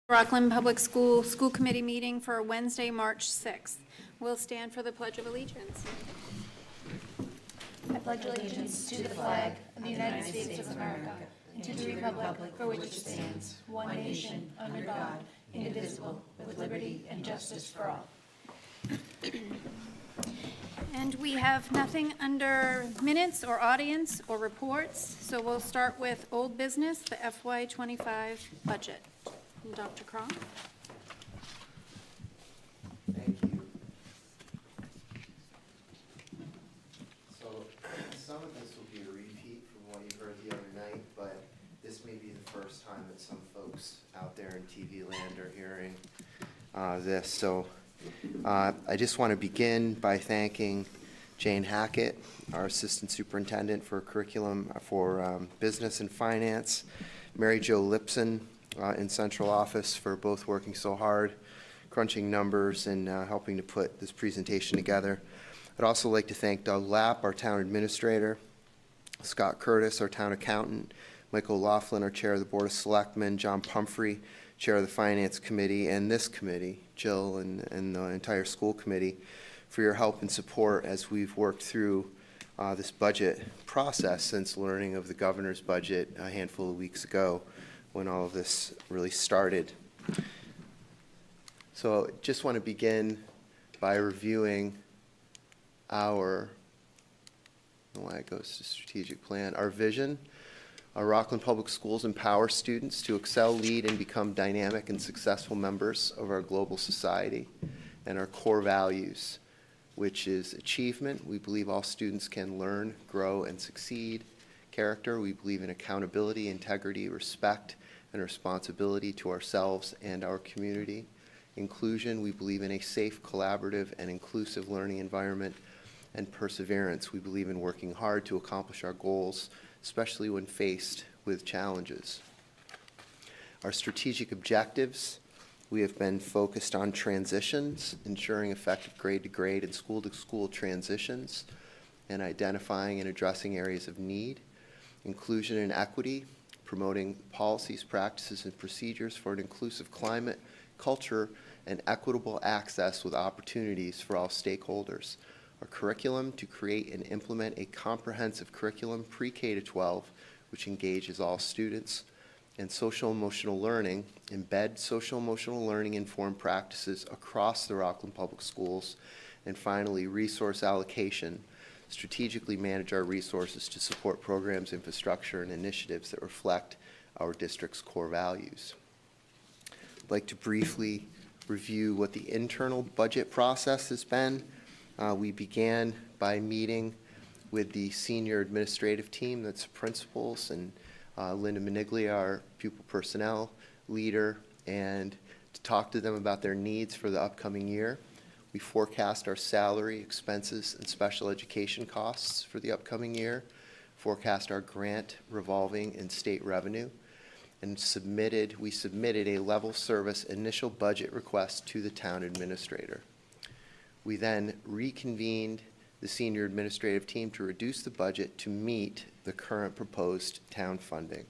Rockland Public School School Committee meeting for Wednesday, March 6th. We'll stand for the Pledge of Allegiance. I pledge allegiance to the flag of the United States of America and to the republic for which it stands, one nation, under God, indivisible, with liberty and justice for all. And we have nothing under minutes or audience or reports, so we'll start with old business, the FY25 budget. Dr. Cron. Thank you. So some of this will be a repeat from what you heard the other night, but this may be the first time that some folks out there in TV land are hearing this. So I just want to begin by thanking Jane Hackett, our Assistant Superintendent for Curriculum for Business and Finance, Mary Jo Lipson, in central office for both working so hard, crunching numbers, and helping to put this presentation together. I'd also like to thank Doug Lapp, our town administrator, Scott Curtis, our town accountant, Michael Laughlin, our chair of the Board of Selectmen, John Pumphrey, chair of the Finance Committee, and this committee, Jill and the entire school committee, for your help and support as we've worked through this budget process since learning of the governor's budget a handful of weeks ago, when all of this really started. So just want to begin by reviewing our, I don't know why it goes to strategic plan, our vision. Our Rockland Public Schools empower students to excel, lead, and become dynamic and successful members of our global society, and our core values, which is achievement. We believe all students can learn, grow, and succeed. Character, we believe in accountability, integrity, respect, and responsibility to ourselves and our community. Inclusion, we believe in a safe, collaborative, and inclusive learning environment. And perseverance, we believe in working hard to accomplish our goals, especially when faced with challenges. Our strategic objectives, we have been focused on transitions, ensuring effective grade-to-grade and school-to-school transitions, and identifying and addressing areas of need. Inclusion and equity, promoting policies, practices, and procedures for an inclusive climate, culture, and equitable access with opportunities for all stakeholders. Our curriculum, to create and implement a comprehensive curriculum pre-K to 12, which engages all students. And social-emotional learning, embed social-emotional learning informed practices across the Rockland Public Schools. And finally, resource allocation, strategically manage our resources to support programs, infrastructure, and initiatives that reflect our district's core values. I'd like to briefly review what the internal budget process has been. We began by meeting with the senior administrative team, that's principals, and Linda Maniglia, our pupil personnel leader, and to talk to them about their needs for the upcoming year. We forecast our salary, expenses, and special education costs for the upcoming year, forecast our grant, revolving, and state revenue, and we submitted a level service initial budget request to the town administrator. We then reconvened the senior administrative team to reduce the budget to meet the current proposed town funding.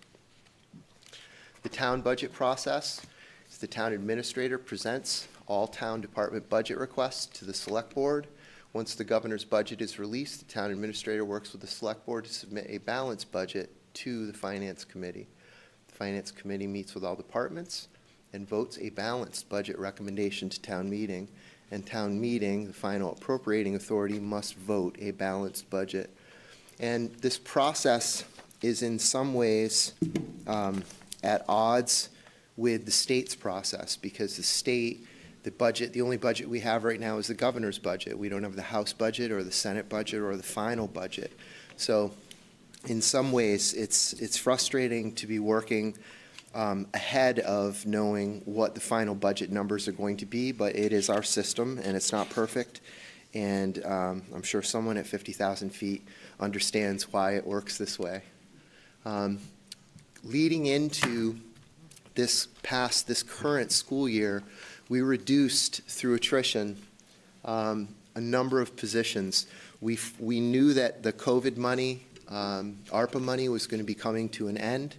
The town budget process is the town administrator presents all town department budget requests to the select board. Once the governor's budget is released, the town administrator works with the select board to submit a balanced budget to the finance committee. The finance committee meets with all departments and votes a balanced budget recommendation to town meeting. And town meeting, the final appropriating authority, must vote a balanced budget. And this process is in some ways at odds with the state's process, because the state, the only budget we have right now is the governor's budget. We don't have the House budget or the Senate budget or the final budget. So in some ways, it's frustrating to be working ahead of knowing what the final budget numbers are going to be, but it is our system and it's not perfect. And I'm sure someone at 50,000 feet understands why it works this way. Leading into this current school year, we reduced through attrition a number of positions. We knew that the COVID money, ARPA money, was going to be coming to an end.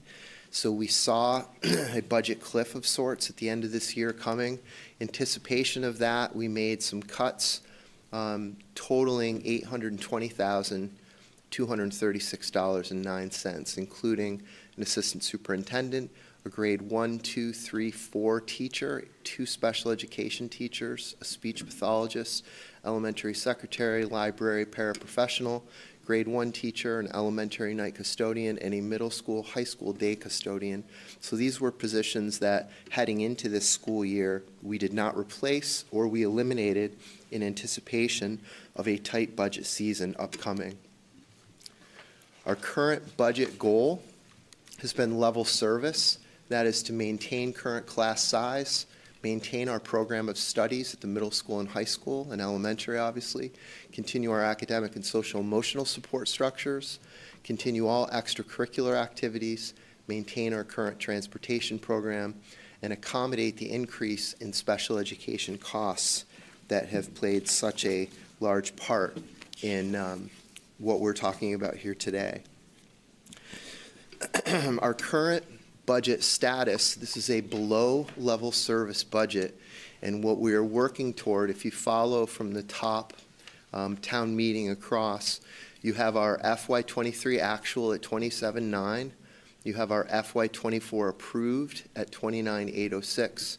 So we saw a budget cliff of sorts at the end of this year coming. Anticipation of that, we made some cuts totaling $820,236.09, including an assistant superintendent, a grade 1, 2, 3, 4 teacher, 2 special education teachers, a speech pathologist, elementary secretary, library paraprofessional, grade 1 teacher, an elementary night custodian, and a middle school, high school day custodian. So these were positions that, heading into this school year, we did not replace or we eliminated in anticipation of a tight budget season upcoming. Our current budget goal has been level service. That is to maintain current class size, maintain our program of studies at the middle school and high school and elementary, obviously, continue our academic and social emotional support structures, continue all extracurricular activities, maintain our current transportation program, and accommodate the increase in special education costs that have played such a large part in what we're talking about here today. Our current budget status, this is a below-level service budget, and what we are working toward, if you follow from the top town meeting across, you have our FY23 actual at 27.9, you have our FY24 approved at 29,806,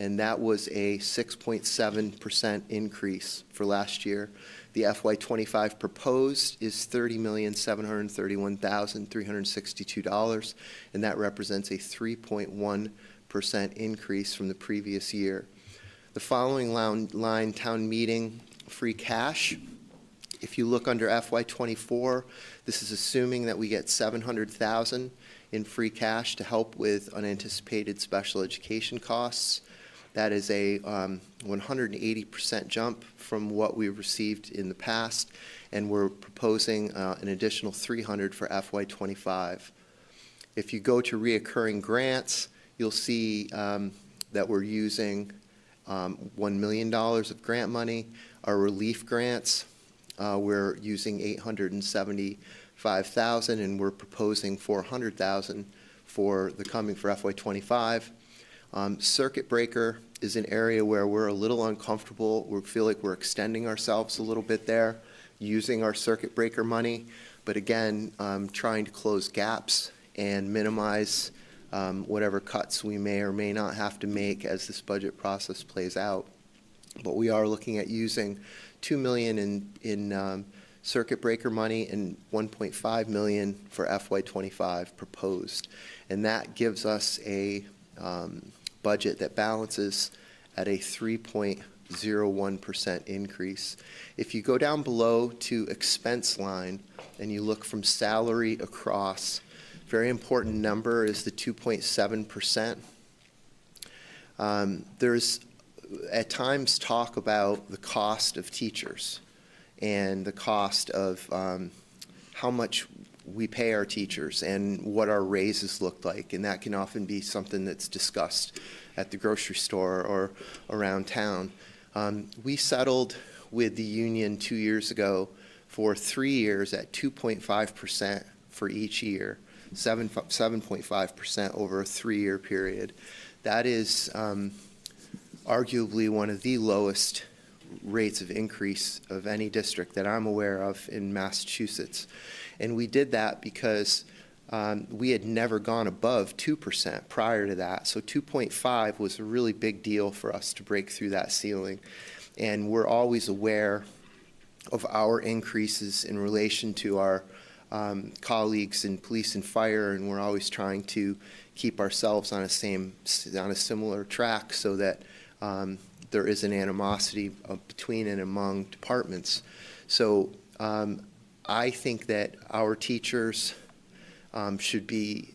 and that was a 6.7% increase for last year. The FY25 proposed is $30,731,362, and that represents a 3.1% increase from the previous year. The following line, town meeting free cash. If you look under FY24, this is assuming that we get $700,000 in free cash to help with unanticipated special education costs. That is a 180% jump from what we received in the past, and we're proposing an additional $300,000 for FY25. If you go to reoccurring grants, you'll see that we're using $1 million of grant money. Our relief grants, we're using $875,000, and we're proposing $400,000 for FY25. Circuit breaker is an area where we're a little uncomfortable. We feel like we're extending ourselves a little bit there, using our circuit breaker money, but again, trying to close gaps and minimize whatever cuts we may or may not have to make as this budget process plays out. But we are looking at using $2 million in circuit breaker money and $1.5 million for FY25 proposed, and that gives us a budget that balances at a 3.01% increase. If you go down below to expense line and you look from salary across, very important number is the 2.7%. There's at times talk about the cost of teachers and the cost of how much we pay our teachers and what our raises look like, and that can often be something that's discussed at the grocery store or around town. We settled with the union 2 years ago for 3 years at 2.5% for each year, 7.5% over a 3-year period. That is arguably one of the lowest rates of increase of any district that I'm aware of in Massachusetts. And we did that because we had never gone above 2% prior to that. So 2.5 was a really big deal for us to break through that ceiling. And we're always aware of our increases in relation to our colleagues in police and fire, and we're always trying to keep ourselves on a similar track so that there is an animosity between and among departments. So I think that our teachers should be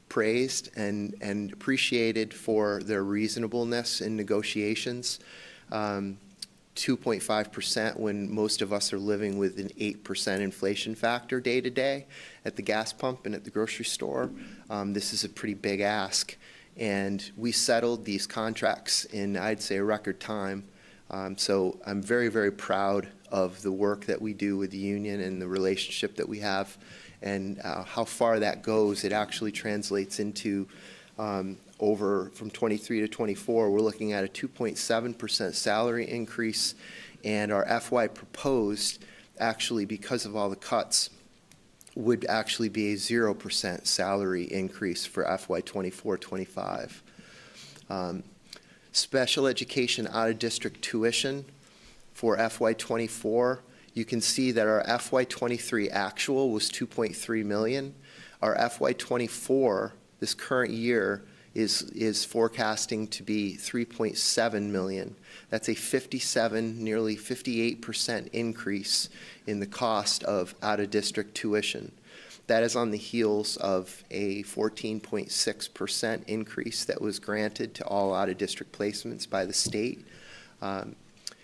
praised and appreciated for their reasonableness in negotiations. 2.5% when most of us are living with an 8% inflation factor day to day at the gas pump and at the grocery store. This is a pretty big ask. And we settled these contracts in, I'd say, a record time. So I'm very, very proud of the work that we do with the union and the relationship that we have and how far that goes, it actually translates into over from 23 to 24, we're looking at a 2.7% salary increase, and our FY proposed, actually, because of all the cuts, would actually be a 0% salary increase for FY 24-25. Special education out-of-district tuition for FY 24, you can see that our FY 23 actual was $2.3 million. Our FY 24, this current year, is forecasting to be $3.7 million. That's a 57, nearly 58% increase in the cost of out-of-district tuition. That is on the heels of a 14.6% increase that was granted to all out-of-district placements by the state.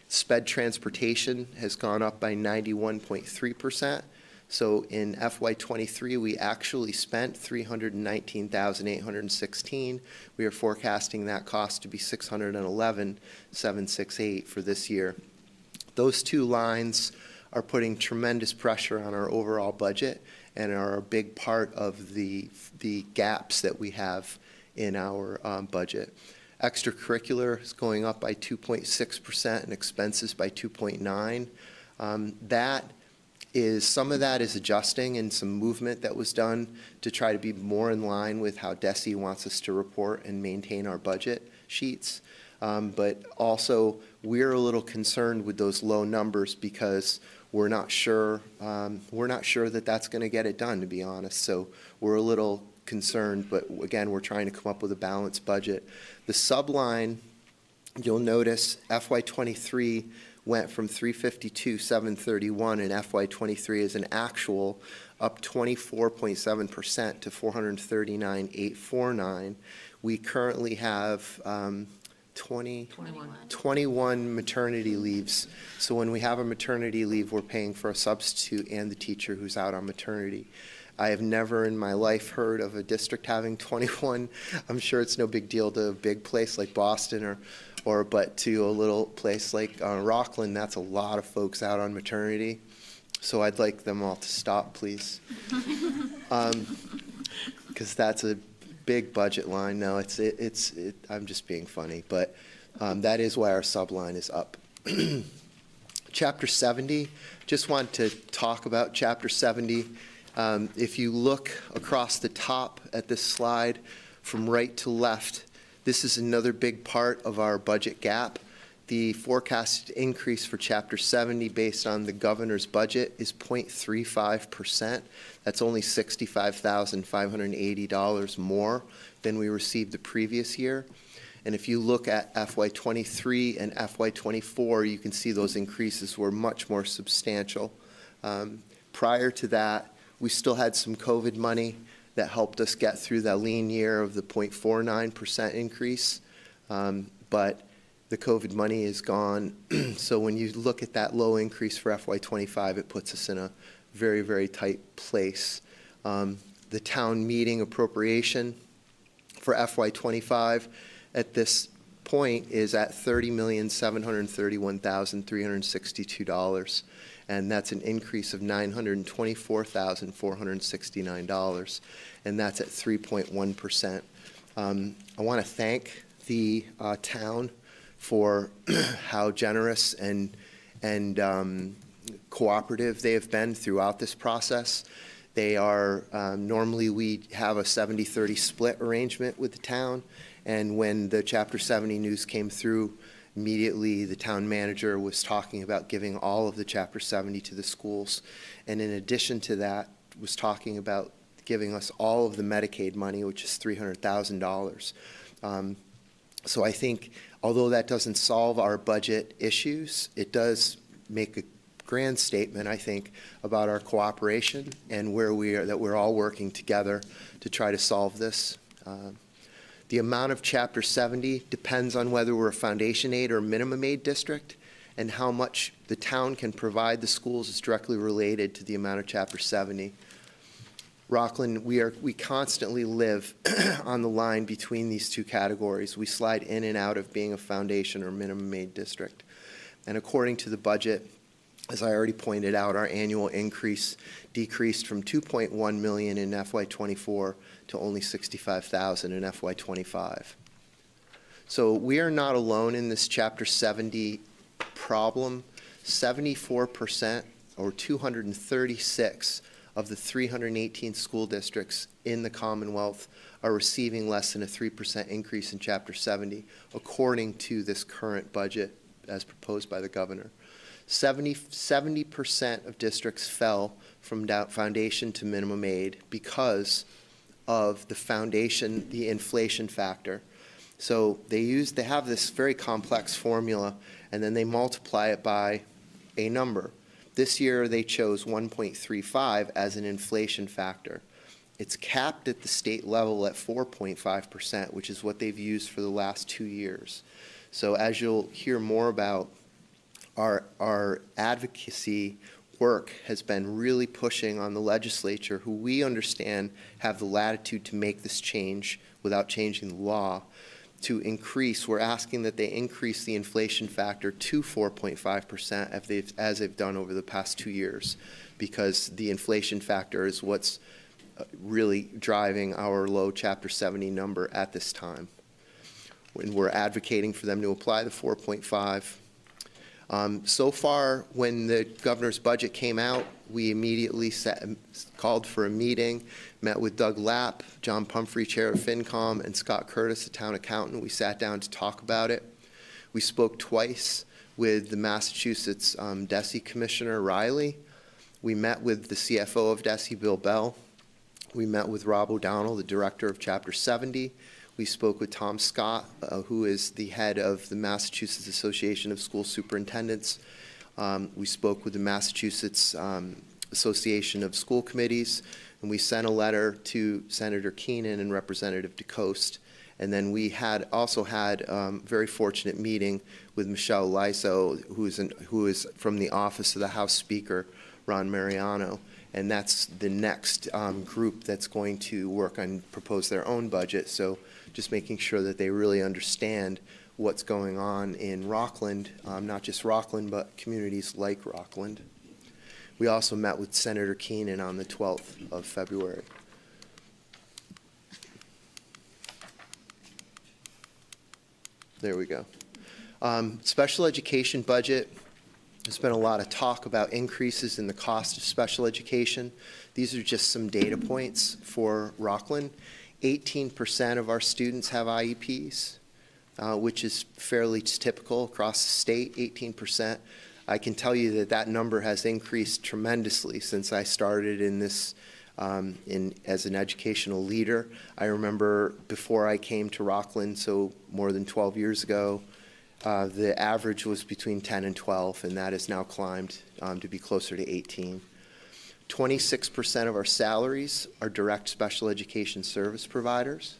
SPED transportation has gone up by 91.3%. So in FY 23, we actually spent $319,816. We are forecasting that cost to be $611,768 for this year. Those two lines are putting tremendous pressure on our overall budget and are a big part of the gaps that we have in our budget. Extracurricular is going up by 2.6% and expenses by 2.9%. Some of that is adjusting and some movement that was done to try to be more in line with how DESE wants us to report and maintain our budget sheets. But also, we're a little concerned with those low numbers because we're not sure that that's going to get it done, to be honest. So we're a little concerned, but again, we're trying to come up with a balanced budget. The subline, you'll notice FY23 went from 352,731 in FY23 as an actual, up 24.7% to 439,849. We currently have 21 maternity leaves. So when we have a maternity leave, we're paying for a substitute and the teacher who's out on maternity. I have never in my life heard of a district having 21. I'm sure it's no big deal to a big place like Boston but to a little place like Rockland, that's a lot of folks out on maternity. So I'd like them all to stop, please. Because that's a big budget line. No, I'm just being funny, but that is why our subline is up. Chapter 70, just want to talk about Chapter 70. If you look across the top at this slide from right to left, this is another big part of our budget gap. The forecasted increase for Chapter 70 based on the governor's budget is 0.35%. That's only $65,580 more than we received the previous year. And if you look at FY23 and FY24, you can see those increases were much more substantial. Prior to that, we still had some COVID money that helped us get through that lean year of the 0.49% increase. But the COVID money is gone. So when you look at that low increase for FY25, it puts us in a very, very tight place. The town meeting appropriation for FY25 at this point is at $30,731,362. And that's an increase of $924,469, and that's at 3.1%. I want to thank the town for how generous and cooperative they have been throughout this process. They are, normally we have a 70-30 split arrangement with the town, and when the Chapter 70 news came through, immediately the town manager was talking about giving all of the Chapter 70 to the schools. And in addition to that, was talking about giving us all of the Medicaid money, which is $300,000. So I think, although that doesn't solve our budget issues, it does make a grand statement, I think, about our cooperation and where we are, that we're all working together to try to solve this. The amount of Chapter 70 depends on whether we're a foundation aid or minimum aid district, and how much the town can provide the schools is directly related to the amount of Chapter 70. Rockland, we constantly live on the line between these two categories. We slide in and out of being a foundation or minimum aid district. And according to the budget, As I already pointed out, our annual increase decreased from 2.1 million in FY24 to only 65,000 in FY25. So we are not alone in this Chapter 70 problem. 74%, or 236 of the 318 school districts in the Commonwealth are receiving less than a 3% increase in Chapter 70, according to this current budget as proposed by the governor. 70% of districts fell from foundation to minimum aid because of the foundation, the inflation factor. So they have this very complex formula, and then they multiply it by a number. This year they chose 1.35 as an inflation factor. It's capped at the state level at 4.5%, which is what they've used for the last 2 years. So as you'll hear more about, our advocacy work has been really pushing on the legislature, who we understand have the latitude to make this change without changing the law, to increase. We're asking that they increase the inflation factor to 4.5% as they've done over the past 2 years, because the inflation factor is what's really driving our low Chapter 70 number at this time. When we're advocating for them to apply the 4.5. So far, when the governor's budget came out, we immediately called for a meeting, met with Doug Lapp, John Pumphrey, Chair of FinCom, and Scott Curtis, the town accountant. We sat down to talk about it. We spoke twice with the Massachusetts DESE Commissioner Riley. We met with the CFO of DESE, Bill Bell. We met with Rob O'Donnell, the director of Chapter 70. We spoke with Tom Scott, who is the head of the Massachusetts Association of School Superintendents. We spoke with the Massachusetts Association of School Committees, and we sent a letter to Senator Keenan and Representative DeCoste. And then we also had a very fortunate meeting with Michelle Lyso, who is from the Office of the House Speaker, Ron Mariano. And that's the next group that's going to work on propose their own budget. So just making sure that they really understand what's going on in Rockland, not just Rockland, but communities like Rockland. We also met with Senator Keenan on the 12th of February. There we go. Special education budget. There's been a lot of talk about increases in the cost of special education. These are just some data points for Rockland. 18% of our students have IEPs, which is fairly typical across the state, 18%. I can tell you that that number has increased tremendously since I started in this as an educational leader. I remember before I came to Rockland, so more than 12 years ago, the average was between 10 and 12, and that has now climbed to be closer to 18. 26% of our salaries are direct special education service providers.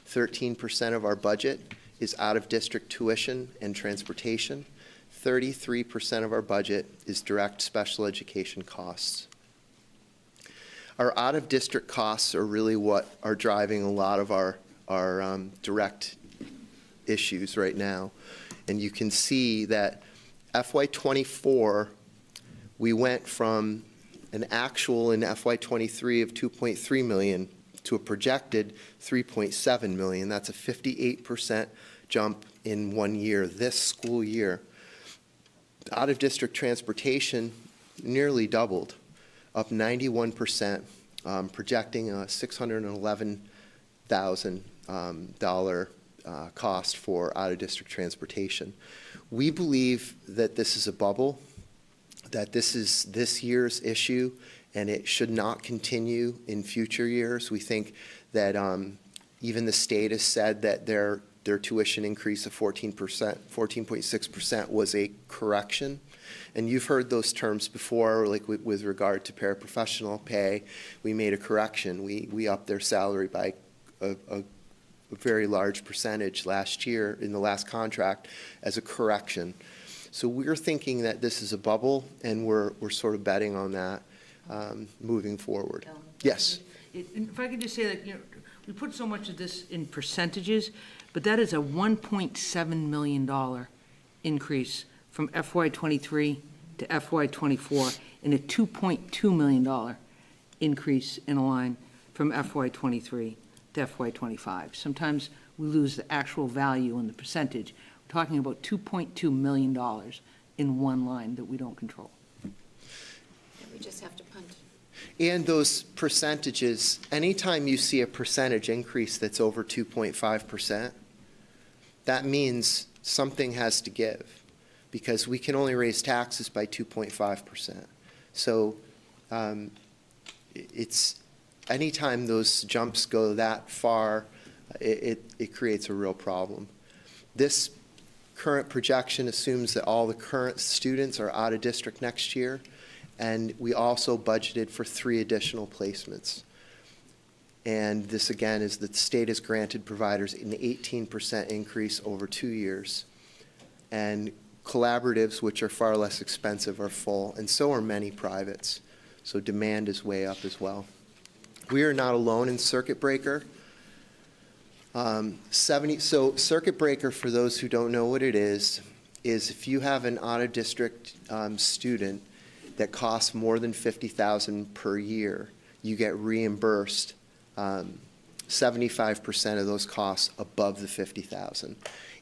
13% of our budget is out-of-district tuition and transportation. 33% of our budget is direct special education costs. Our out-of-district costs are really what are driving a lot of our direct issues right now. And you can see that FY24, we went from an actual in FY23 of 2.3 million to a projected 3.7 million. That's a 58% jump in 1 year, this school year. Out-of-district transportation nearly doubled, up 91%, projecting a $611,000 cost for out-of-district transportation. We believe that this is a bubble, that this is this year's issue, and it should not continue in future years. We think that even the state has said that their tuition increase of 14.6% was a correction. And you've heard those terms before, like with regard to paraprofessional pay. We made a correction. We upped their salary by a very large percentage last year in the last contract as a correction. So we're thinking that this is a bubble, and we're sort of betting on that moving forward. Yes? If I could just say that, we put so much of this in percentages, but that is a $1.7 million increase from FY23 to FY '24 and a $2.2 million increase in a line from FY '23 to FY '25. Sometimes we lose the actual value in the percentage. We're talking about $2.2 million in one line that we don't control. We just have to punt. And those percentages, anytime you see a percentage increase that's over 2.5%, that means something has to give, because we can only raise taxes by 2.5%. So it's, anytime those jumps go that far, it creates a real problem. This current projection assumes that all the current students are out of district next year, and we also budgeted for 3 additional placements. And this, again, is the state has granted providers an 18% increase over 2 years. And collaboratives, which are far less expensive, are full, and so are many privates. So demand is way up as well. We are not alone in circuit breaker. So circuit breaker, for those who don't know what it is if you have an out-of-district student that costs more than $50,000 per year, you get reimbursed 75% of those costs above the $50,000,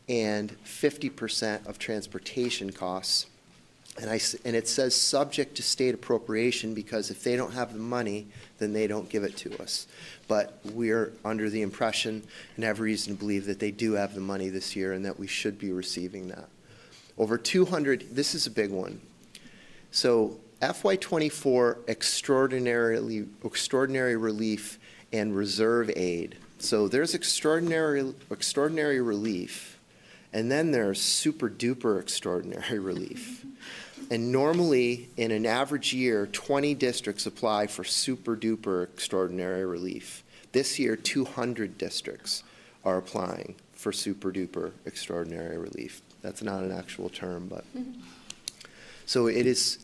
and 50% of transportation costs. And it says subject to state appropriation, because if they don't have the money, then they don't give it to us. But we're under the impression and have reason to believe that they do have the money this year and that we should be receiving that. Over 200, this is a big one. So FY24 extraordinary relief and reserve aid. So there's extraordinary relief, and then there's super duper extraordinary relief. And normally, in an average year, 20 districts apply for super duper extraordinary relief. This year, 200 districts are applying for super duper extraordinary relief. That's not an actual term, but. So it's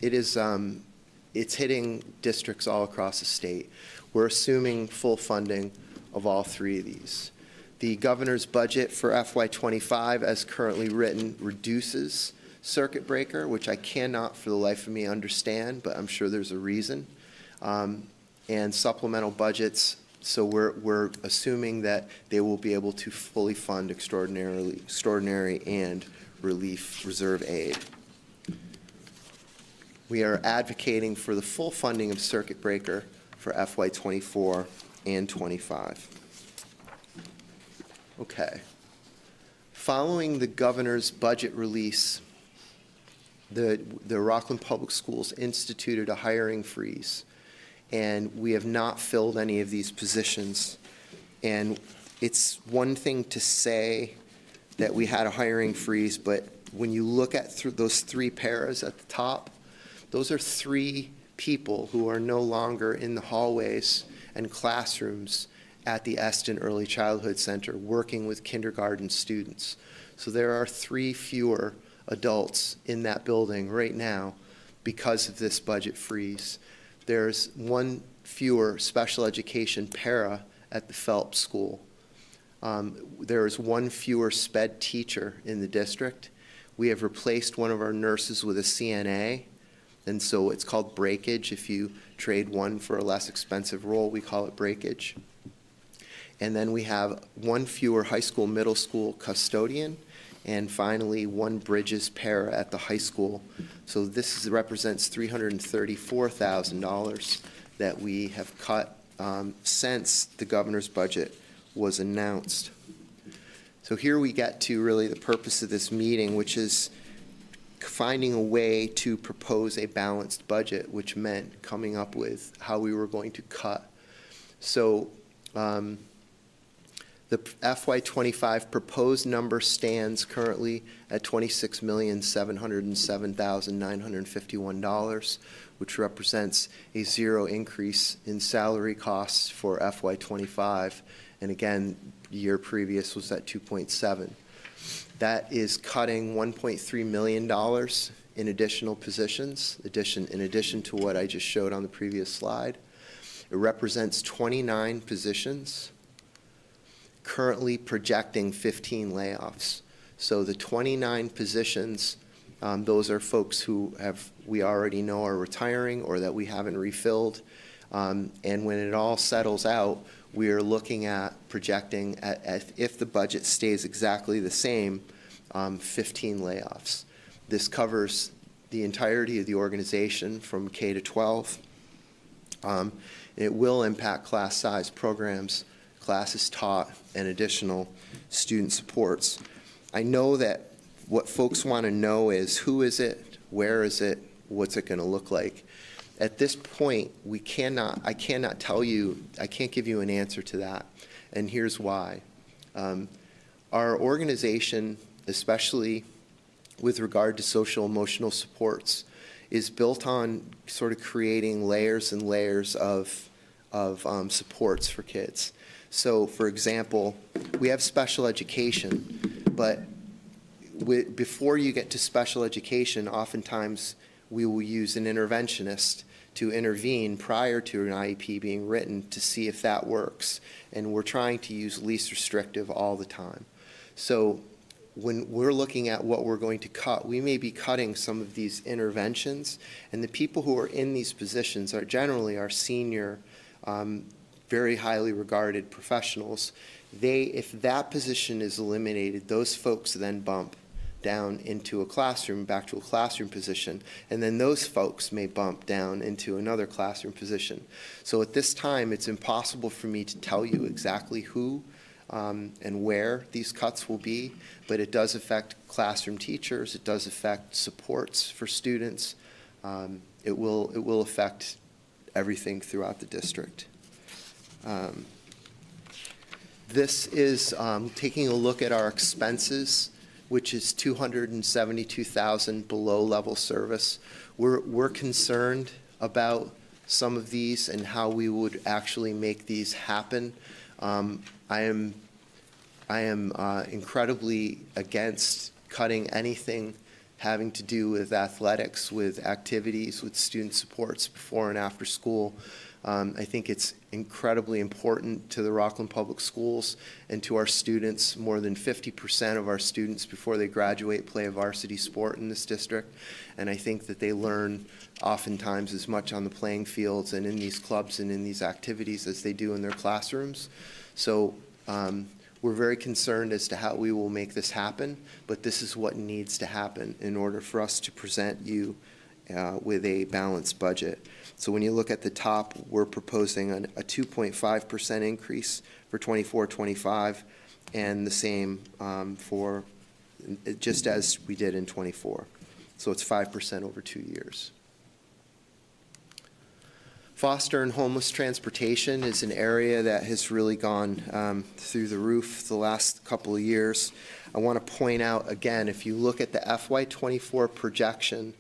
hitting districts all across the state. We're assuming full funding of all 3 of these. The governor's budget for FY25, as currently written, reduces circuit breaker, which I cannot for the life of me understand, but I'm sure there's a reason. And supplemental budgets, so we're assuming that they will be able to fully fund extraordinary and relief reserve aid. We are advocating for the full funding of circuit breaker for FY24 and 25. Okay. Following the governor's budget release, the Rockland Public Schools instituted a hiring freeze, and we have not filled any of these positions. And it's one thing to say that we had a hiring freeze, but when you look at those 3 paras at the top, those are 3 people who are no longer in the hallways and classrooms at the Eston Early Childhood Center working with kindergarten students. So there are 3 fewer adults in that building right now because of this budget freeze. There's 1 fewer special education para at the Phelps School. There is 1 fewer sped teacher in the district. We have replaced one of our nurses with a CNA, and so it's called breakage. If you trade one for a less expensive role, we call it breakage. And then we have 1 fewer high school, middle school custodian, and finally 1 Bridges para at the high school. So this represents $334,000 that we have cut since the governor's budget was announced. So here we get to really the purpose of this meeting, which is finding a way to propose a balanced budget, which meant coming up with how we were going to cut. So the FY25 proposed number stands currently at $26,707,951, which represents a 0 increase in salary costs for FY25. And again, the year previous was at 2.7. That is cutting $1.3 million in additional positions, in addition to what I just showed on the previous slide. It represents 29 positions, currently projecting 15 layoffs. So the 29 positions Those are folks who we already know are retiring or that we haven't refilled. And when it all settles out, we are looking at projecting, if the budget stays exactly the same, 15 layoffs. This covers the entirety of the organization from K to 12. It will impact class size, programs, classes taught, and additional student supports. I know that what folks want to know is who is it, where is it, what's it going to look like. At this point, I cannot tell you, I can't give you an answer to that, and here's why. Our organization, especially with regard to social emotional supports, is built on sort of creating layers and layers of supports for kids. So, for example, we have special education, but before you get to special education, oftentimes we will use an interventionist to intervene prior to an IEP being written to see if that works. And we're trying to use least restrictive all the time. So when we're looking at what we're going to cut, we may be cutting some of these interventions, and the people who are in these positions are generally our senior, very highly regarded professionals. If that position is eliminated, those folks then bump down into a classroom, back to a classroom position, and then those folks may bump down into another classroom position. So at this time, it's impossible for me to tell you exactly who and where these cuts will be, but it does affect classroom teachers, it does affect supports for students, it will affect everything throughout the district. This is taking a look at our expenses, which is $272,000 below level service. We're concerned about some of these and how we would actually make these happen. I am incredibly against cutting anything having to do with athletics, with activities, with student supports before and after school. I think it's incredibly important to the Rockland Public Schools and to our students. More than 50% of our students before they graduate play a varsity sport in this district, and I think that they learn oftentimes as much on the playing fields and in these clubs and in these activities as they do in their classrooms. So we're very concerned as to how we will make this happen, but this is what needs to happen in order for us to present you with a balanced budget. So when you look at the top, we're proposing a 2.5% increase for 24-25, and the same for just as we did in 24. So it's 5% over 2 years. Foster and homeless transportation is an area that has really gone through the roof the last couple of years. I want to point out again, if you look at the FY24 projection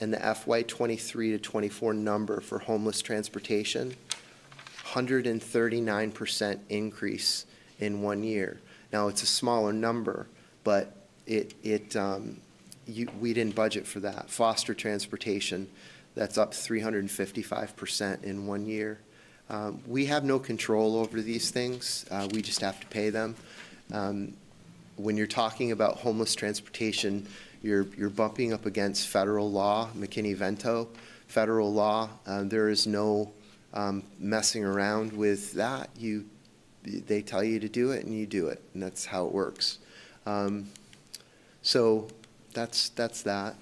and the FY23 to 24 number for homeless transportation, 139% increase in 1 year. Now, it's a smaller number, but we didn't budget for that. Foster transportation, that's up 355% in 1 year. We have no control over these things. We just have to pay them. When you're talking about homeless transportation, you're bumping up against federal law, McKinney-Vento, federal law. There is no messing around with that. They tell you to do it, and you do it, and that's how it works. So that's that.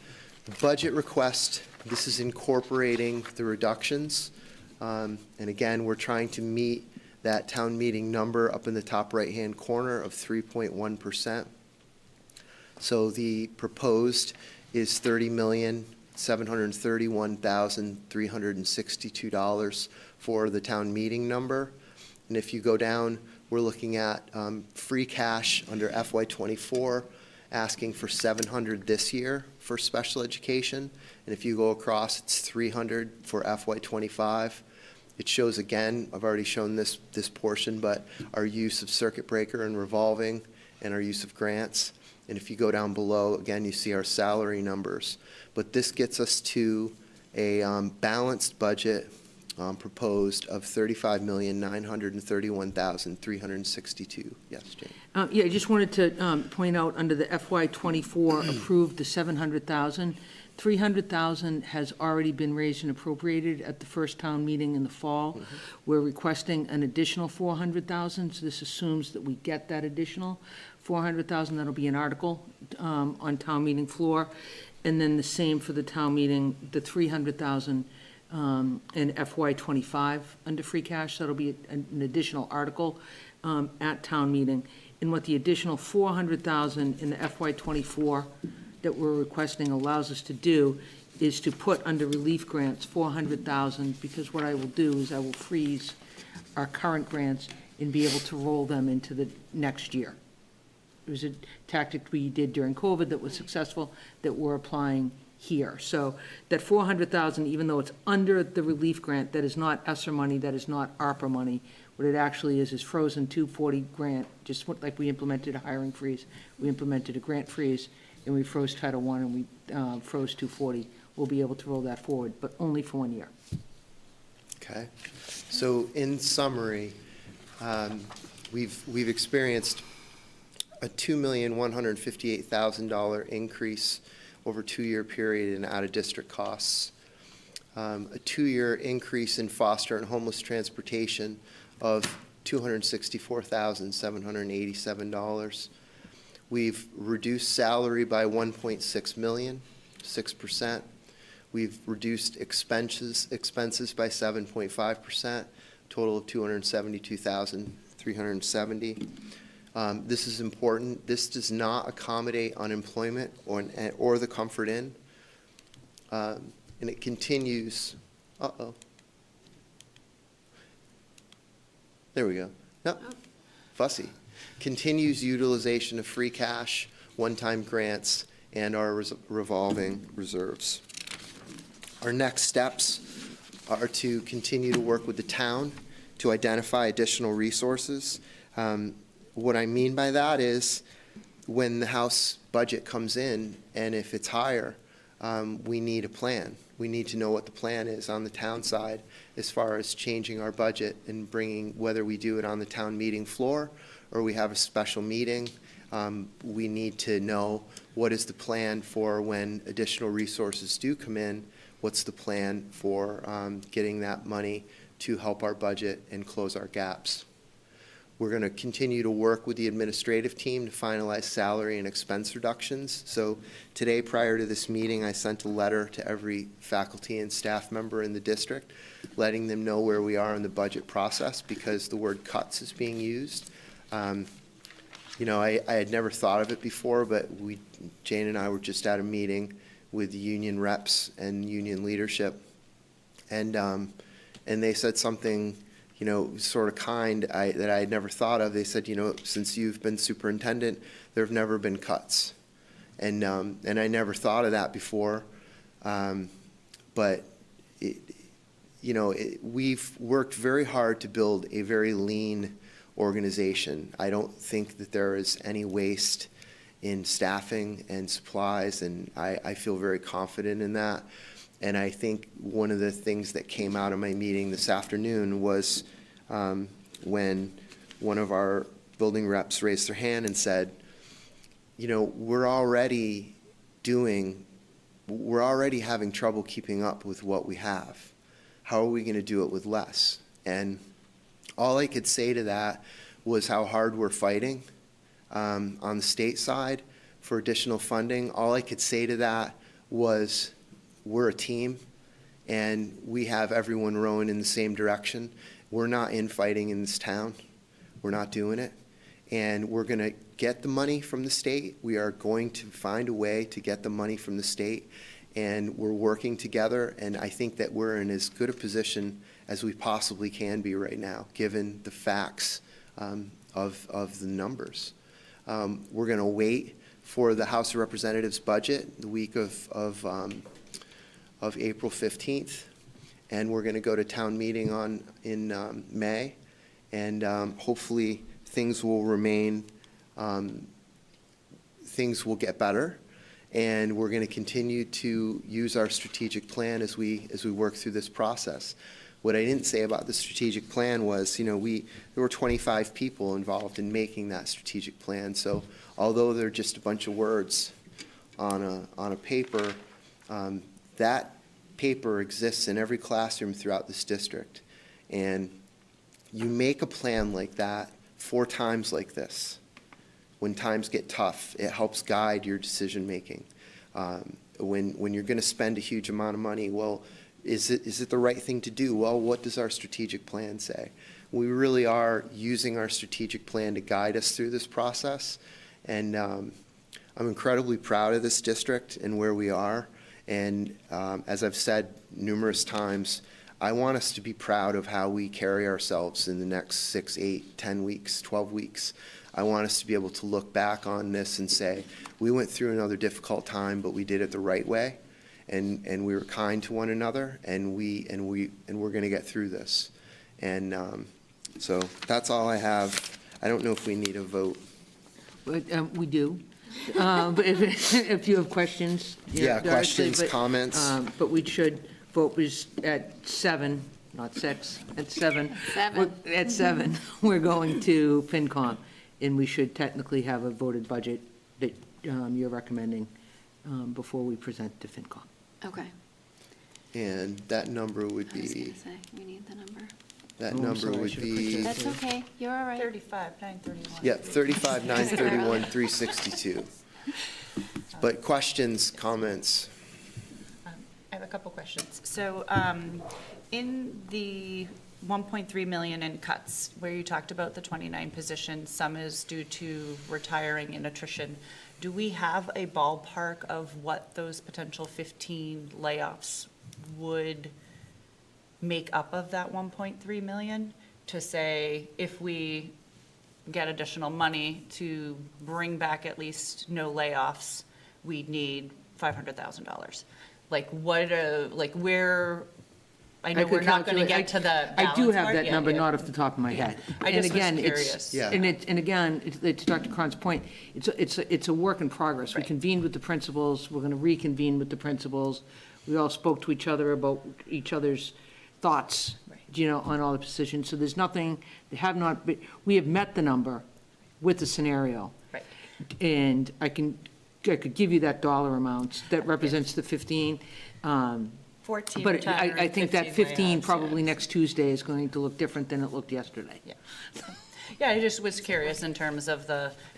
Budget request, this is incorporating the reductions. And again, we're trying to meet that town meeting number up in the top right-hand corner of 3.1%. So the proposed is $30,731,362 for the town meeting number. And if you go down, we're looking at free cash under FY24, asking for $700 this year for special education. And if you go across, it's $300 for FY25. It shows again, I've already shown this portion, but our use of circuit breaker and revolving and our use of grants. And if you go down below, again, you see our salary numbers. But this gets us to a balanced budget proposed of $35,931,362. Yes, Jane? Yeah, I just wanted to point out, under the FY '24 approved the $700,000, $300,000 has already been raised and appropriated at the first town meeting in the fall. We're requesting an additional $400,000, so this assumes that we get that additional $400,000. That'll be an article on town meeting floor. And then the same for the town meeting, the $300,000 in FY '25 under free cash. That'll be an additional article at town meeting. And what the additional $400,000 in the FY '24 that we're requesting allows us to do is to put under relief grants $400,000, because what I will do is I will freeze our current grants and be able to roll them into the next year. It was a tactic we did during COVID that was successful, that we're applying here. So that $400,000, even though it's under the relief grant, that is not ESSER money, that is not ARPA money. What it actually is frozen 240 grant, just like we implemented a hiring freeze, we implemented a grant freeze, and we froze Title I, and we froze 240. We'll be able to roll that forward, but only for 1 year. Okay. So in summary, we've experienced a $2,158,000 increase over a 2-year period in out-of-district costs, a 2-year increase in foster and homeless transportation of $264,787. We've reduced salary by $1.6 million, 6%. We've reduced expenses by 7.5%, total of $272,370. This is important. This does not accommodate unemployment or the Comfort Inn. And it continues, there we go. No, fussy. Continues utilization of free cash, one-time grants, and our revolving reserves. Our next steps are to continue to work with the town to identify additional resources. What I mean by that is, when the House budget comes in, and if it's higher, we need a plan. We need to know what the plan is on the town side as far as changing our budget and bringing, whether we do it on the town meeting floor or we have a special meeting. We need to know what is the plan for when additional resources do come in. What's the plan for getting that money to help our budget and close our gaps? We're going to continue to work with the administrative team to finalize salary and expense reductions. So today, prior to this meeting, I sent a letter to every faculty and staff member in the district, letting them know where we are in the budget process, because the word cuts is being used. You know, I had never thought of it before, but Jane and I were just at a meeting with the union reps and union leadership, and they said something, you know, sort of kind, that I had never thought of. They said, you know, since you've been superintendent, there have never been cuts. And I never thought of that before. But, we've worked very hard to build a very lean organization. I don't think that there is any waste in staffing and supplies, and I feel very confident in that. And I think one of the things that came out of my meeting this afternoon was when one of our building reps raised their hand and said, you know, we're already having trouble keeping up with what we have. How are we going to do it with less? And all I could say to that was how hard we're fighting on the state side for additional funding. All I could say to that was, we're a team, and we have everyone rowing in the same direction. We're not infighting in this town. We're not doing it. And we're going to get the money from the state. We are going to find a way to get the money from the state, and we're working together. And I think that we're in as good a position as we possibly can be right now, given the facts of the numbers. We're going to wait for the House of Representatives budget the week of April 15th, and we're going to go to town meeting in May, and hopefully things will get better, and we're going to continue to use our strategic plan as we work through this process. What I didn't say about the strategic plan was, there were 25 people involved in making that strategic plan. So although they're just a bunch of words on a paper, that paper exists in every classroom throughout this district. And you make a plan like that 4 times like this. When times get tough, it helps guide your decision-making. When you're going to spend a huge amount of money, well, is it the right thing to do? Well, what does our strategic plan say? We really are using our strategic plan to guide us through this process. And I'm incredibly proud of this district and where we are. And as I've said numerous times, I want us to be proud of how we carry ourselves in the next 6, 8, 10 weeks, 12 weeks. I want us to be able to look back on this and say, we went through another difficult time, but we did it the right way. And we were kind to one another, and we're going to get through this. And so that's all I have. I don't know if we need a vote. But we do. But if you have questions. Yeah, directly, questions, but, comments. But we should vote was at 7, not 6, at 7. 7. At 7, we're going to FinCom, and we should technically have a voted budget that you're recommending before we present to FinCom. Okay. And that number would I was be, going to say, we need the number. that Oh, I'm number sorry, I would should've be, printed That's okay, you're all right. 35,931. yeah, 35,931, 362. But questions, comments? I have a couple questions. So in the 1.3 million in cuts, where you talked about the 29 positions, some is due to retiring and attrition, do we have a ballpark of what those potential 15 layoffs would make up of that 1.3 million? To say, if we get additional money to bring back at least no layoffs, we need $500,000. Like what, where, I know could we're not going to calculate- get to the I do balance have part. that Yeah, number, yeah. not off the top of my head. I And just was again, it's- curious. Yeah. And again, it's to Dr. Cron's point, it's a work in progress. We Right. convened with the principals, we're going to reconvene with the principals. We all spoke to each other about each other's thoughts, Right. on all the positions. So there's nothing, we have met the number with the scenario. Right. And I could give you that dollar amount that represents the 15. 14 But I think that 15 layoffs, probably yeah. next Tuesday is going to look different than it looked yesterday. Yeah. Yeah, I just was curious in terms of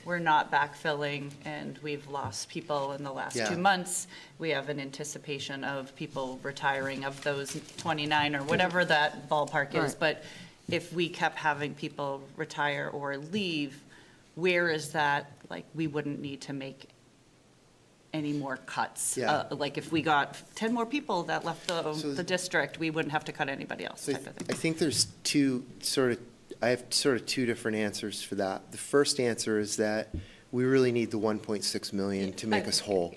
we're not backfilling and we've lost people in the last Yeah. 2 months. We have an anticipation of people retiring of those 29 or whatever that ballpark is. Right. But if we kept having people retire or leave, where is that, we wouldn't need to make any more cuts? Yeah. Like if we got 10 more people that left So- the district, we wouldn't have to cut anybody else So type of I thing. think there's I have two different answers for that. The first answer is that we really need the 1.6 million to make us whole,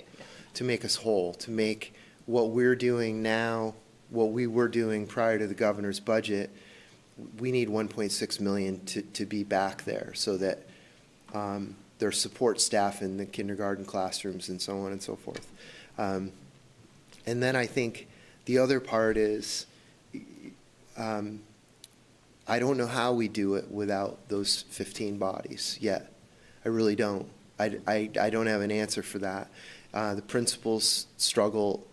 to make what we're doing now, what we were doing prior to the governor's budget. We need 1.6 million to be back there so that there's support staff in the kindergarten classrooms and so on and so forth. And then I think the other part is, I don't know how we do it without those 15 bodies yet. I really don't. I don't have an answer for that. The principals struggled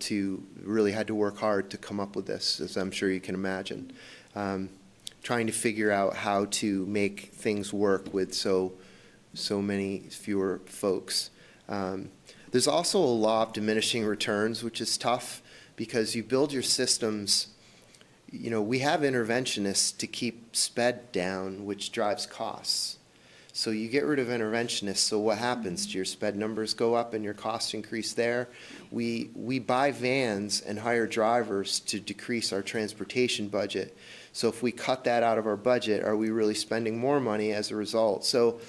to, really had to work hard to come up with this, as I'm sure you can imagine. Trying to figure out how to make things work with so many fewer folks. There's also a law of diminishing returns, which is tough because you build your systems. We have interventionists to keep sped down, which drives costs. So you get rid of interventionists, so what happens? Do your sped numbers go up and your costs increase there? We buy vans and hire drivers to decrease our transportation budget. So if we cut that out of our budget, are we really spending more money as a result? So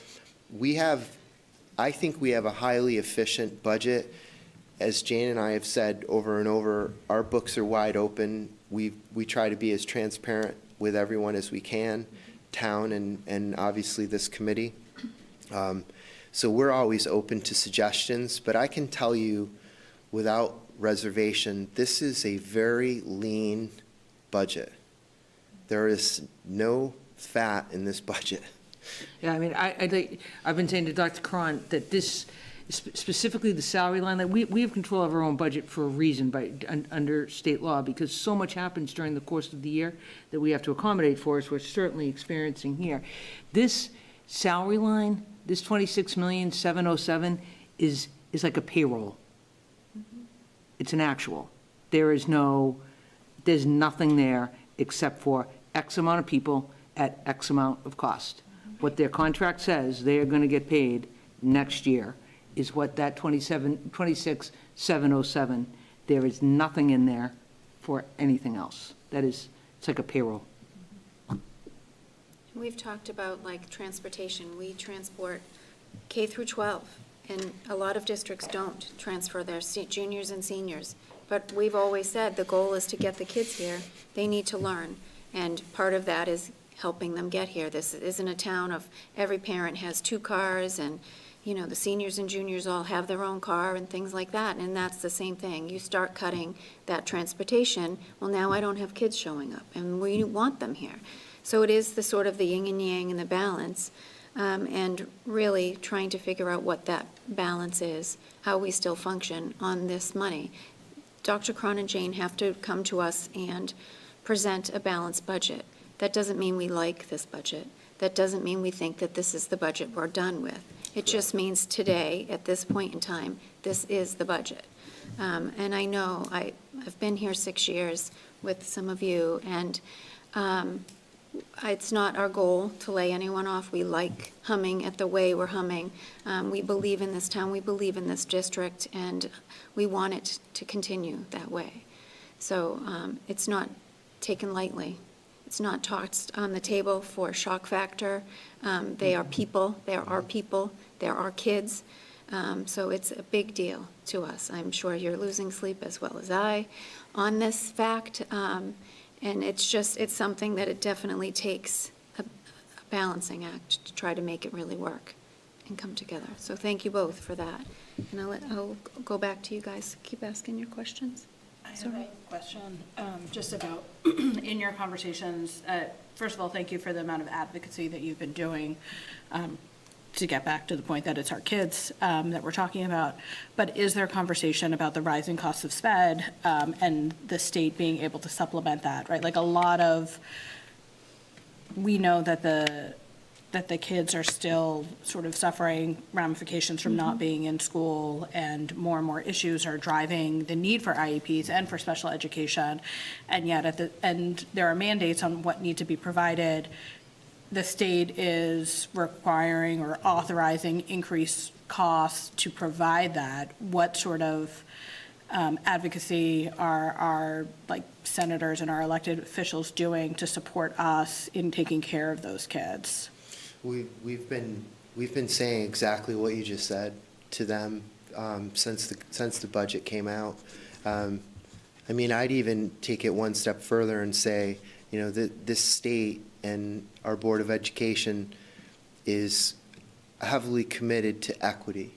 I think we have a highly efficient budget. As Jane and I have said over and over, our books are wide open. We try to be as transparent with everyone as we can, town and obviously this committee. So we're always open to suggestions, but I can tell you without reservation, this is a very lean budget. There is no fat in this budget. Yeah, I mean, I've been saying to Dr. Cron that this, specifically the salary line, that we have control of our own budget for a reason under state law, because so much happens during the course of the year that we have to accommodate for, as we're certainly experiencing here. This salary line, this 26,707,000 is like a payroll. It's an actual. There's nothing there except for X amount of people at X amount of cost. What their contract says they are going to get paid next year is what that 26,707, there is nothing in there for anything else. It's like a payroll. We've talked about like transportation. We transport K through 12, and a lot of districts don't transfer their juniors and seniors. But we've always said the goal is to get the kids here. They need to learn, and part of that is helping them get here. This isn't a town of every parent has 2 cars, and the seniors and juniors all have their own car and things like that, and that's the same thing. You start cutting that transportation, well, now I don't have kids showing up, and we want them here. So it is the sort of the yin and yang and the balance, and really trying to figure out what that balance is, how we still function on this money. Dr. Cron and Jane have to come to us and present a balanced budget. That doesn't mean we like this budget. That doesn't mean we think that this is the budget we're done with. It just means today, at this point in time, this is the budget. And I know I've been here 6 years with some of you, and it's not our goal to lay anyone off. We like humming at the way we're humming. We believe in this town, we believe in this district, and we want it to continue that way. So it's not taken lightly. It's not tossed on the table for shock factor. They are people, they're our people, they're our kids. So it's a big deal to us. I'm sure you're losing sleep as well as I on this fact. And it's something that it definitely takes a balancing act to try to make it really work and come together. So thank you both for that. And I'll go back to you guys. Keep asking your questions. I have a question just about in your conversations. First of all, thank you for the amount of advocacy that you've been doing to get back to the point that it's our kids that we're talking about. But is there a conversation about the rising costs of SPED and the state being able to supplement that, right? Like we know that the kids are still sort of suffering ramifications from not being in school, and more issues are driving the need for IEPs and for special education. And yet there are mandates on what need to be provided. The state is requiring or authorizing increased costs to provide that. What sort of advocacy are our senators and our elected officials doing to support us in taking care of those kids? We've been saying exactly what you just said to them since the budget came out. I mean, I'd even take it one step further and say, this state and our Board of Education is heavily committed to equity.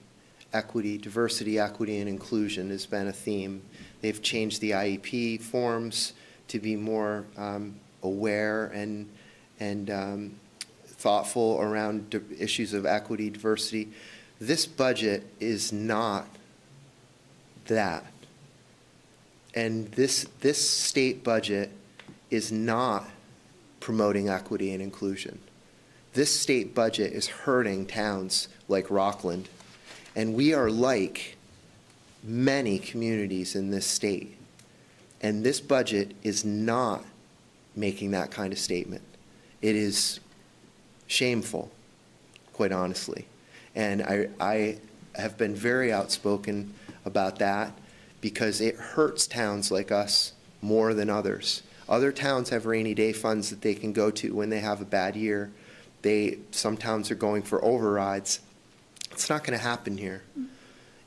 Diversity, equity, and inclusion has been a theme. They've changed the IEP forms to be more aware and thoughtful around issues of equity, diversity. This budget is not that. And this state budget is not promoting equity and inclusion. This state budget is hurting towns like Rockland, and we are like many communities in this state. And this budget is not making that kind of statement. It is shameful, quite honestly. And I have been very outspoken about that because it hurts towns like us more than others. Other towns have rainy day funds that they can go to when they have a bad year. Some towns are going for overrides. It's not going to happen here.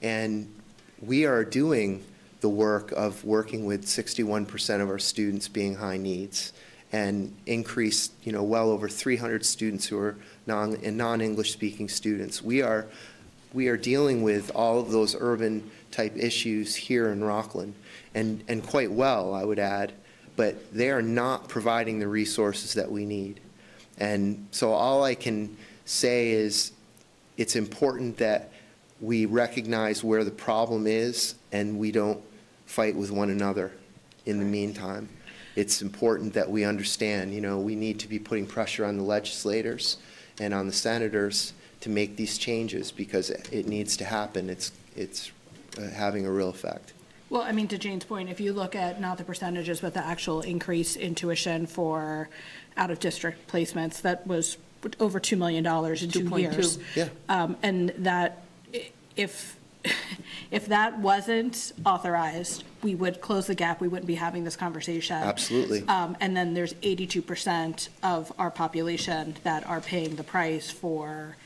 And we are doing the work of working with 61% of our students being high needs, and increased, well over 300 students who are non-English speaking students. We are dealing with all of those urban type issues here in Rockland, and quite well, I would add. but they are not providing the resources that we need. And so all I can say is it's important that we recognize where the problem is and we don't fight with one another in the meantime. It's important that we understand, we need to be putting pressure on the legislators and on the senators to make these changes because it needs to happen. It's having a real effect. Well, I mean, to Jane's point, if you look at not the percentages, but the actual increase in tuition for out-of-district placements, that was over $2 million in 2 years. 2.2. Yeah. And that, if that wasn't authorized, we would close the gap, we wouldn't be having this conversation. Absolutely. And then there's 82% of our population that are paying the price for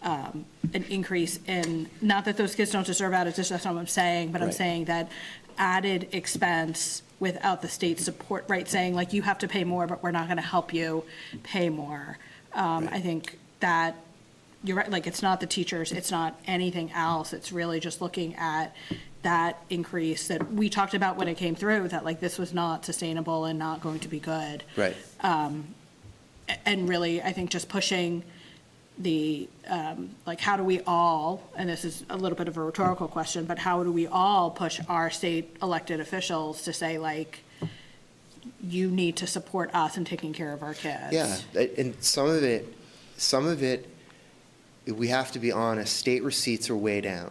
an increase in, not that those kids don't deserve out of district, that's not what I'm saying, but I'm Right. saying that added expense without the state support, right, saying like, you have to pay more, but we're not gonna help you pay more. I think that, you're right, like, it's not the teachers, it's not anything else, it's really just looking at that increase that we talked about when it came through, that like, this was not sustainable and not going to be good. Right. And really, I think just pushing the, like, how do we all, and this is a little bit of a rhetorical question, but how do we all push our state elected officials to say, like, you need to support us in taking care of our kids? Yeah, and some of it, we have to be honest, state receipts are way down.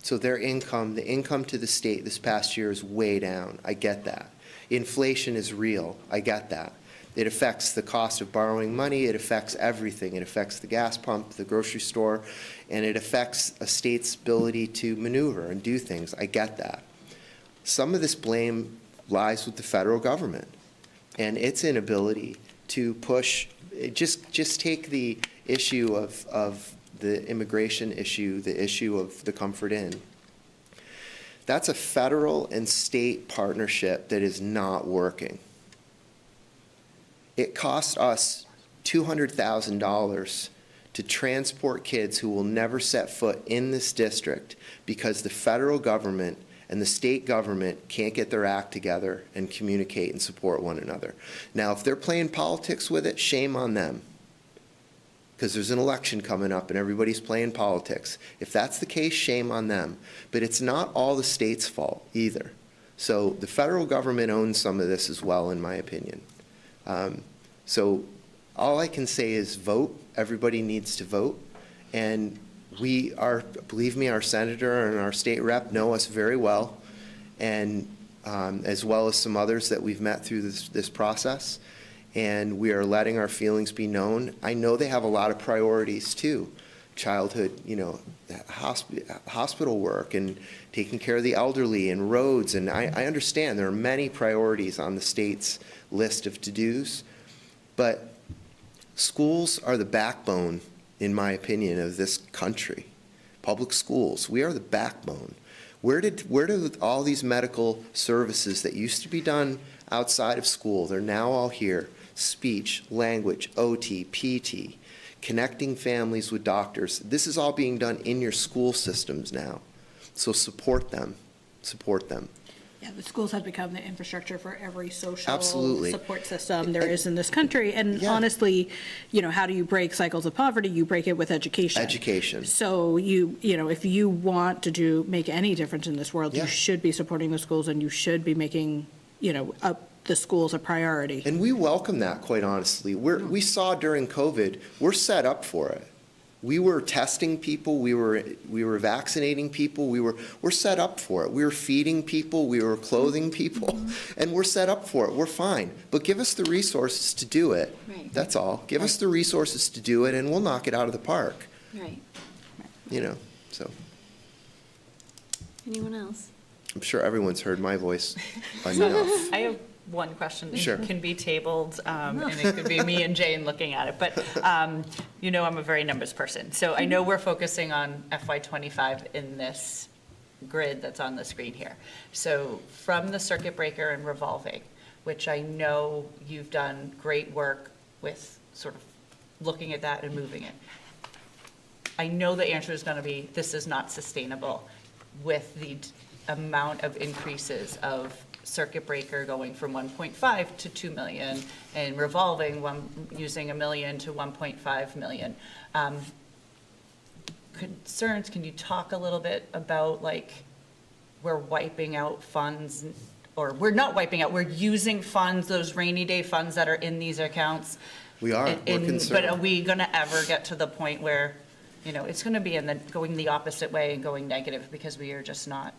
So their income, the income to the state this past year is way down. I get that. Inflation is real. I get that. It affects the cost of borrowing money. It affects everything. It affects the gas pump, the grocery store, and it affects a state's ability to maneuver and do things. I get that. Some of this blame lies with the federal government and its inability to push. Just take the issue of the immigration issue, the issue of the Comfort Inn. That's a federal and state partnership that is not working. It cost us $200,000 to transport kids who will never set foot in this district because the federal government and the state government can't get their act together and communicate and support one another. Now, if they're playing politics with it, shame on them, because there's an election coming up and everybody's playing politics. If that's the case, shame on them. But it's not all the state's fault either. So the federal government owns some of this as well, in my opinion. So all I can say is vote. Everybody needs to vote. And we are, believe me, our senator and our state rep know us very well, and as well as some others that we've met through this process. And we are letting our feelings be known. I know they have a lot of priorities too. Childhood, hospital work and taking care of the elderly and roads. And I understand there are many priorities on the state's list of to-dos, but schools are the backbone, in my opinion, of this country. Public schools, we are the backbone. Where did all these medical services that used to be done outside of school, they're now all here? Speech, language, OT, PT, connecting families with doctors. This is all being done in your school systems now. So support them, support them. Yeah, the schools have become the infrastructure for every social Absolutely. support system there is in this country. And Yeah. honestly, how do you break cycles of poverty? You break it with education. Education. So if you want to make any difference in this world, Yeah. you should be supporting the schools and you should be making, the schools a priority. And we welcome that, quite honestly. We saw during COVID, we're set up for it. We were testing people, we were vaccinating people, we're set up for it. We were feeding people, we were clothing people, and we're set up for it. We're fine. But give us the resources to do it. Right. That's all. Give us the resources to do it, and we'll knock it out of the park, Right. so. Anyone else? I'm sure everyone's heard my voice enough. I have one question. Sure. It can be tabled, and it could be me and Jane looking at it, but I'm a very numbers person. So I know we're focusing on FY25 in this grid that's on the screen here. So from the circuit breaker and revolving, which I know you've done great work with sort of looking at that and moving it. I know the answer is going to be, this is not sustainable with the amount of increases of circuit breaker going from 1.5 to 2 million, and revolving using $1 million to 1.5 million. Concerns, can you talk a little bit about, like, we're wiping out funds, or we're not wiping out, we're using funds, those rainy day funds that are in these accounts? We are, we're concerned. But are we gonna ever get to the point where, it's gonna be going the opposite way and going negative, because we are just not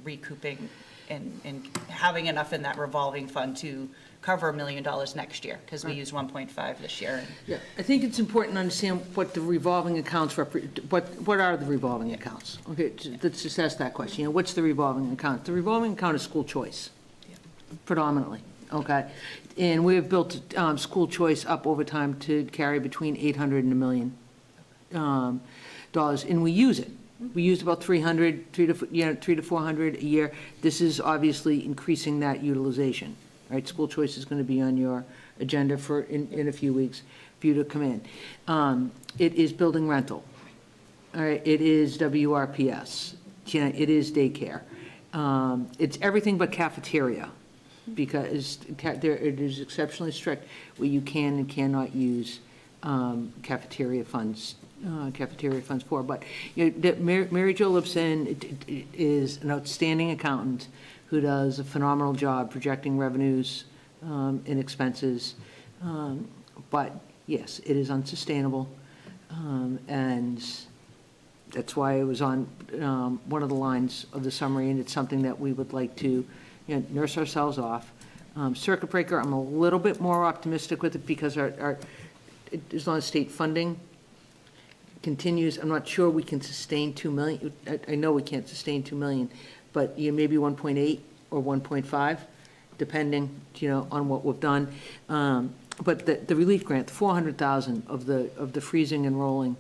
recouping and having enough in that revolving fund to cover $1 million next year, because we use 1.5 this year. Yeah, I think it's important to understand what the revolving accounts, what are the revolving accounts? Okay, let's just ask that question. What's the revolving account? The revolving account is school choice, predominantly, okay? And we have built school choice up over time to carry between $800 and $1 million, and we use it. We use about 300 to 400 a year. This is obviously increasing that utilization. All right, school choice is going to be on your agenda for, in a few weeks, for you to come in. It is building rental. All right, it is WRPS. It is daycare. It's everything but cafeteria, because it is exceptionally strict where you can and cannot use cafeteria funds for. But Mary Jo Lipson is an outstanding accountant who does a phenomenal job projecting revenues and expenses. But yes, it is unsustainable, and that's why it was on one of the lines of the summary, and it's something that we would like to nurse ourselves off. Circuit breaker, I'm a little bit more optimistic with it, because as long as state funding continues, I'm not sure we can sustain 2 million. I know we can't sustain 2 million, but maybe 1.8 or 1.5, depending, on what we've done. But the relief grant, the 400,000 of the freezing and rolling,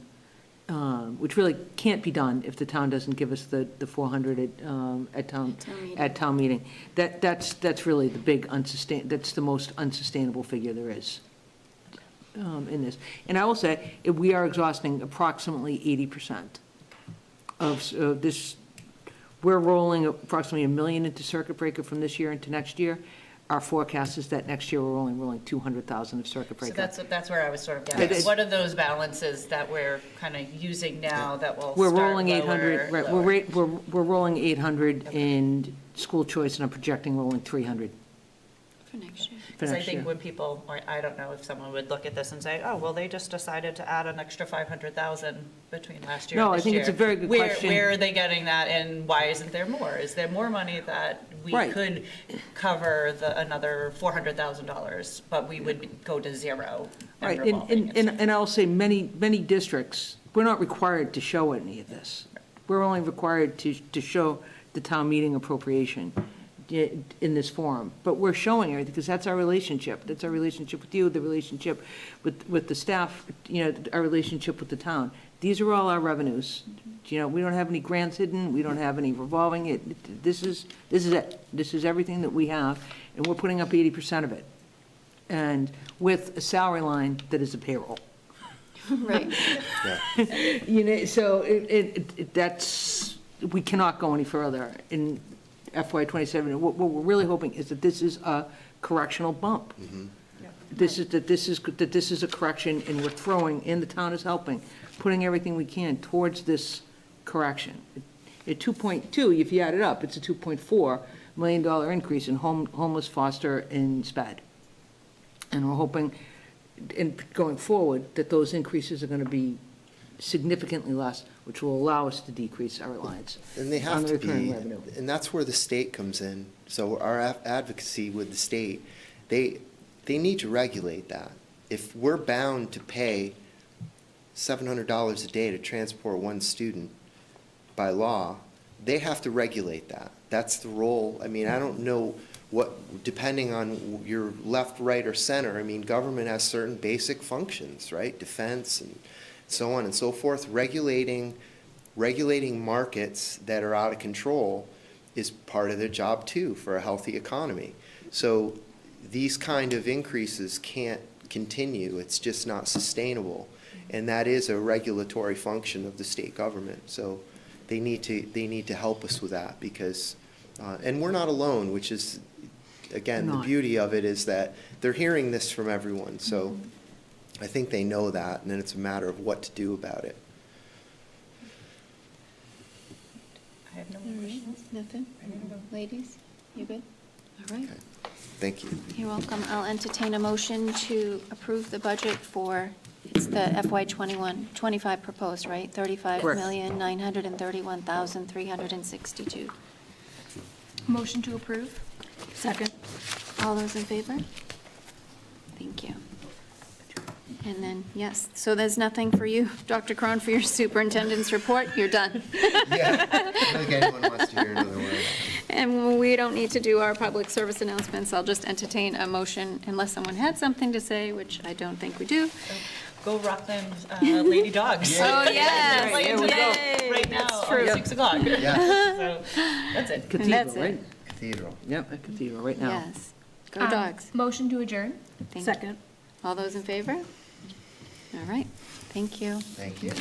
which really can't be done if the town doesn't give us the 400 at town meeting. That's really the big that's the most unsustainable figure there is in this. And I will say, we are exhausting approximately 80% of this. We're rolling approximately $1 million into circuit breaker from this year into next year. Our forecast is that next year we're only rolling 200,000 of circuit breaker. So that's where I was sort of getting. What are those balances that we're kind of using now that will We're start rolling 800, right, lower? we're rolling 800 in school choice, and I'm projecting rolling 300 For next year. for Because I next year. think when people, or I don't know if someone would look at this and say, oh, well, they just decided to add an extra 500,000 between last year No, and I this think year. it's a very good question. Where are they getting that, and why isn't there more? Is there more money that we Right. could cover another $400,000, but we would go to zero and Right, revolving? and I'll say many districts, we're not required to show any of this. We're only required to show the town meeting appropriation in this forum, but we're showing everything, because that's our relationship. That's our relationship with you, the relationship with the staff, our relationship with the town. These are all our revenues. We don't have any grants hidden, we don't have any revolving. This is it. This is everything that we have, and we're putting up 80% of it. And with a salary line that is a payroll. Right. So that's, we cannot go any further in FY '27. What we're really hoping is that this is a correctional bump. This is a correction, and we're throwing, and the town is helping, putting everything we can towards this correction. At 2.2, if you add it up, it's a $2.4 million increase in homeless, foster, and SPED. And we're hoping, and going forward, that those increases are going to be significantly less, which will allow us to decrease our reliance And they have on the to recurring be, revenue. and that's where the state comes in. So our advocacy with the state, they need to regulate that. If we're bound to pay $700 a day to transport one student by law, they have to regulate that. That's the role. I mean, I don't know what, depending on your left, right, or center, I mean, government has certain basic functions, right? Defense and so on and so forth. Regulating markets that are out of control is part of their job too, for a healthy economy. So these kind of increases can't continue. It's just not sustainable. And that is a regulatory function of the state government. So they need to help us with that, because, and we're not alone, which is, again, the Not. beauty of it is that they're hearing this from everyone, so I think they know that, and then it's a matter of what to do about it. I have no All more right, questions. nothing? Ladies, you good? All right. Okay. Thank you. You're welcome. I'll entertain a motion to approve the budget for, it's the FY 25 proposed, right? Correct. $35,931,362. Motion to approve? Second. All those in favor? Thank you. And then, yes, so there's nothing for you, Dr. Cron, for your superintendent's report. You're done. Yeah, I don't think anyone wants to hear another word. And we don't need to do our public service announcements. I'll just entertain a motion unless someone had something to say, which I don't think we do. Go Rockland Lady Dogs. Oh, yes. Right into the vote Yay, right now, that's true. 6 o'clock. Yeah, So, that's it. that's Cathedral, it. right? cathedral. Yep, a cathedral, right now. Yes. Go Dogs. Motion to adjourn? Thank you. Second. All those in favor? All right, thank you. Thank you.